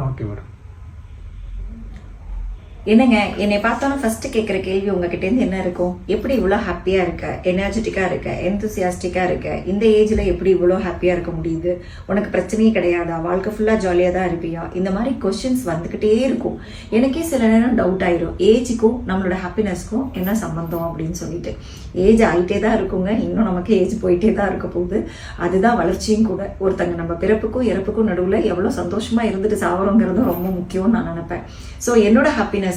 Okay madam. என்னங்க, என்னை பார்த்தாலும் ஃபர்ஸ்ட் கேட்குற கேள்வி உங்ககிட்டேருந்து என்ன இருக்கும்? எப்படி இவ்வளோ ஹாப்பியாக இருக்க, எனர்ஜெட்டிக்காக இருக்க, எந்தூசியாஸ்டிக்காக இருக்க, இந்த ஏஜில் எப்படி இவ்வளோ ஹாப்பியாக இருக்க முடியுது? உனக்கு பிரச்சனையே கிடையாதா? வாழ்க்கை ஃபுல்லாக ஜாலியாக தான் இருப்பியா? இந்த மாதிரி கொஸ்டின்ஸ் வந்துக்கிட்டே இருக்கும். எனக்கே சில நேரம் டவுட் ஆயிரும், ஏஜுக்கும் நம்மளோட ஹாப்பினஸ்க்கும் என்ன சம்பந்தம் அப்படின்னு சொல்லிட்டு. ஏஜ் ஆகிட்டே தான் இருக்குங்க, இன்னும் நமக்கு ஏஜ் போயிட்டே தான் இருக்க போகுது. அதுதான் வளர்ச்சியும் கூட. ஒருத்தங்க நம்ம பிறப்புக்கும் இறப்புக்கும் நடுவில் எவ்வளோ சந்தோஷமாக இருந்துட்டு சாவறோங்கிறதும் ரொம்ப முக்கியம்னு நான் நினைப்பேன். ஸோ என்னோட ஹாப்பினஸோட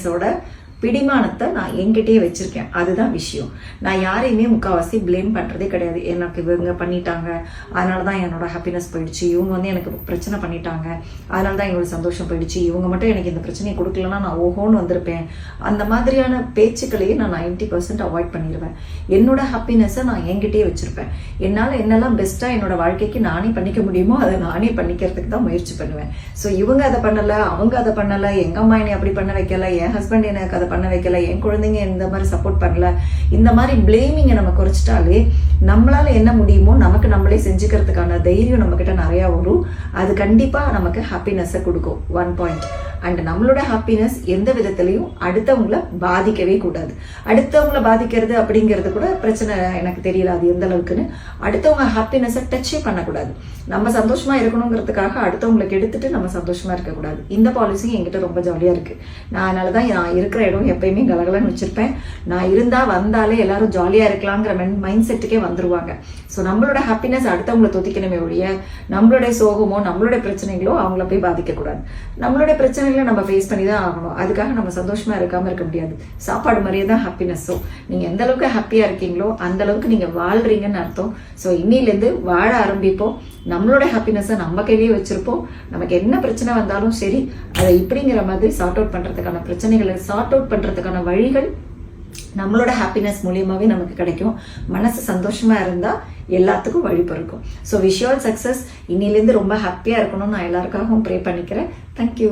பிடிமானத்தை நான் என்கிட்டயே வச்சிருக்கேன். அதுதான் விஷயம். நான் யாரையுமே முக்கால்வாசி பிளேம் பண்ணுறதே கிடையாது. எனக்கு இவங்க பண்ணிட்டாங்க, அதனால தான் என்னோட ஹாப்பினஸ் போயிடுச்சு, இவங்க வந்து எனக்கு பிரச்சனை பண்ணிட்டாங்க, அதனால தான் என்னோட சந்தோஷம் போயிடுச்சு, இவங்க மட்டும் எனக்கு இந்த பிரச்சனையை கொடுக்கலன்னா நான் ஓஹோன்னு வந்திருப்பேன். அந்த மாதிரியான பேச்சுக்களையே நான் 90% அவாய்ட் பண்ணிடுவேன். என்னோட ஹாப்பினஸை நான் என்கிட்டயே வச்சிருப்பேன். என்னால் என்னெல்லாம் பெஸ்ட்டாக என்னோட வாழ்க்கைக்கு நானே பண்ணிக்க முடியுமோ அதை நானே பண்ணிக்கிறதுக்கு தான் முயற்சி பண்ணுவேன். ஸோ இவங்க அதை பண்ணலை, அவங்க அதை பண்ணலை, எங்கள் அம்மா என்னை அப்படி பண்ண வைக்கல, என் ஹஸ்பண்ட் எனக்கு அதை பண்ண வைக்கல, என் குழந்தைங்க இந்த மாதிரி சப்போர்ட் பண்ணல, இந்த மாதிரி பிளேமிங்கை நம்ம குறைச்சிட்டாலே நம்மளால என்ன முடியுமோ நமக்கு நம்மளே செஞ்சுக்கிறதுக்கான தைரியம் நம்ம கிட்ட நிறையா வரும். அது கண்டிப்பாக நமக்கு ஹாப்பினஸை கொடுக்கும். 1 பாயிண்ட். அண்ட் நம்மளோட ஹாப்பினஸ் எந்த விதத்துலையும் அடுத்தவங்களை பாதிக்கவே கூடாது. அடுத்தவங்களை பாதிக்கிறது அப்படிங்கிறது கூட பிரச்சனை எனக்கு தெரியல அது எந்த அளவுக்குன்னு. அடுத்தவங்க ஹாப்பினஸை டச்சே பண்ணக்கூடாது. நம்ம சந்தோஷமா இருக்கணுங்கிறதுக்காக அடுத்தவங்களுக்கு எடுத்துட்டு நம்ம சந்தோஷமா இருக்கக்கூடாது. இந்த பாலிசி என்கிட்ட ரொம்ப ஜாலியாக இருக்கு. நான் அதனால தான் நான் இருக்கிற இடம் எப்பயுமே கலகலன்னு வச்சிருப்பேன். நான் இருந்தா வந்தாலே எல்லாரும் ஜாலியாக இருக்கலாங்கிற மைண்ட் செட்டுக்கே வந்துருவாங்க. ஸோ நம்மளோட ஹாப்பினஸ் அடுத்தவங்களை தொத்திக்கணுமே ஒழிய நம்மளுடைய சோகமோ நம்மளுடைய பிரச்சனைகளோ அவங்கள போய் பாதிக்கக்கூடாது. நம்மளுடைய பிரச்சனைகளை நம்ம ஃபேஸ் பண்ணி தான் ஆகணும். அதுக்காக நம்ம சந்தோஷமா இருக்காம இருக்க முடியாது. சாப்பாடு மாதிரியே தான் ஹாப்பினஸும். நீங்க எந்த அளவுக்கு ஹாப்பியா இருக்கீங்களோ அந்த அளவுக்கு நீங்க வாழ்றீங்கன்னு அர்த்தம். ஸோ இன்னிலேருந்து வாழ ஆரம்பிப்போம். நம்மளோட ஹாப்பினஸை நம்ம கையிலேயே வச்சிருப்போம். நமக்கு என்ன பிரச்சனை வந்தாலும் சரி, அதை இப்படிங்கிற மாதிரி சார்ட் அவுட் பண்றதுக்கான பிரச்சனைகளை சார்ட் அவுட் பண்றதுக்கான வழிகள் நம்மளோட ஹாப்பினஸ் மூலியமாவே நமக்கு கிடைக்கும். மனசு சந்தோஷமா இருந்தா எல்லாத்துக்கும் வழி பிறக்கும். So wish you all success. இன்னிலேருந்து ரொம்ப ஹாப்பியா இருக்கணும்னு நான் எல்லாருக்காகவும் ப்ரே பண்ணிக்கிறேன். தேங்க்யூ.